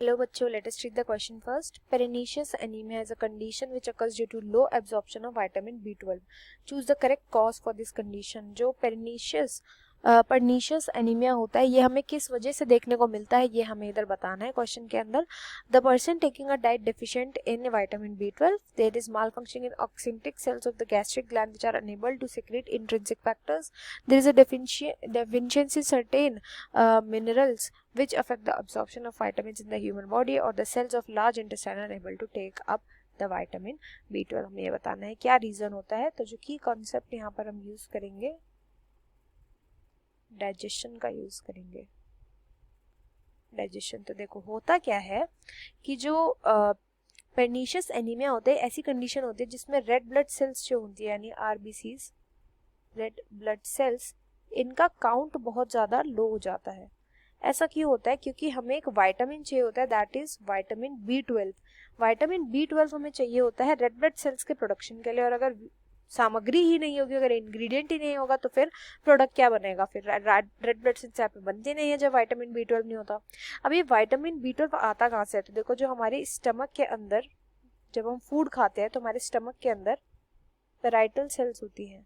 Hello बच्चों, let us read the question first. Pernicious anemia is a condition which occurs due to low absorption of vitamin B12. Choose the correct cause for this condition. जो pernicious anemia होता है ये हमें किस वजह से देखने को मिलता है ये हमें इधर बताना है क्वेश्चन के अंदर. The person taking a diet deficient in vitamin B12, there is malfunctioning in oxyntic cells of the gastric gland which are unable to secrete intrinsic factors. There is a deficiency certain minerals which affect the absorption of vitamins in the human body, or the cells of large intestine are able to take up the vitamin B12. हमें ये बताना है क्या reason होता है. तो जो की कॉन्सेप्ट यहाँ पर हम यूज करेंगे, डाइजेशन का यूज करेंगे. डाइजेशन तो देखो होता क्या है कि जो पेर्निशियस एनीमिया होते हैं, ऐसी कंडीशन होती है जिसमें रेड ब्लड सेल्स जो होती है यानी आरबीसीज, रेड ब्लड सेल्स, इनका काउंट बहुत ज़्यादा लो हो जाता है. ऐसा क्यों होता है? क्योंकि हमें एक विटामिन चाहिए होता है, that is vitamin B12. Vitamin B12 हमें चाहिए होता है रेड ब्लड सेल्स के प्रोडक्शन के लिए, और अगर सामग्री ही नहीं होगी, अगर इंग्रेडिएंट ही नहीं होगा तो फिर प्रोडक्ट क्या बनेगा? फिर रेड ब्लड सेल्स यहाँ पे बनते नहीं है जब विटामिन B12 नहीं होता. अब ये विटामिन B12 आता कहाँ से है? तो देखो, जो हमारे स्टमक के अंदर जब हम फूड खाते हैं तो हमारे स्टमक के अंदर पेराइटल सेल्स होती हैं.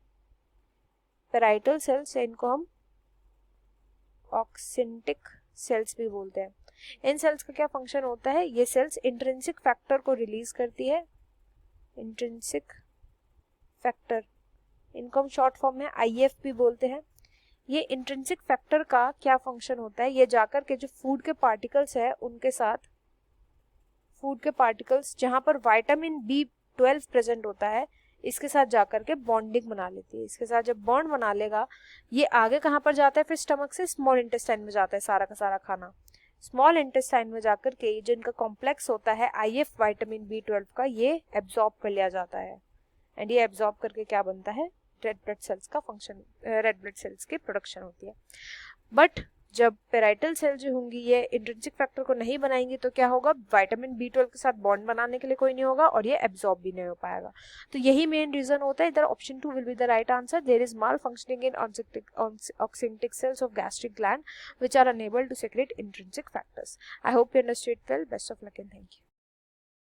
पेराइटल सेल्स, इनको हम ऑक्सिंटिक सेल्स भी बोलते हैं. इन सेल्स का क्या फंक्शन होता है? ये सेल्स इंट्रिंसिक फैक्टर को रिलीज करती है. इंट्रिंसिक फैक्टर, इनको हम शॉर्ट फॉर्म में IF भी बोलते हैं. ये इंट्रिंसिक फैक्टर का क्या फंक्शन होता है? ये जाकर के जो फूड के पार्टिकल्स है उनके साथ, फूड के पार्टिकल्स जहां पर विटामिन B12 प्रेजेंट होता है, इसके साथ जाकर के बॉन्डिंग बना लेती है. इसके साथ जब बॉन्ड बना लेगा, ये आगे कहाँ पर जाता है? फिर स्टमक से स्मॉल इंटेस्टाइन में जाता है सारा का सारा खाना. स्मॉल इंटेस्टाइन में जाकर के जो इनका कॉम्प्लेक्स होता है IF विटामिन B12 का, ये एब्जॉर्ब कर लिया जाता है. एंड ये एब्जॉर्ब करके क्या बनता है? रेड ब्लड सेल्स का फंक्शन, रेड ब्लड सेल्स की प्रोडक्शन होती है. बट जब पेराइटल सेल जो होंगी ये इंट्रिंसिक फैक्टर को नहीं बनाएंगी तो क्या होगा? विटामिन B12 के साथ बॉन्ड बनाने के लिए कोई नहीं होगा और ये एब्जॉर्ब भी नहीं हो पाएगा. तो यही मेन रीजन होता है. इधर option 2 will be the right answer. There is malfunctioning in oxyntic cells of gastric gland which are unable to secrete intrinsic factors. I hope you understood well. Best of luck and thank you.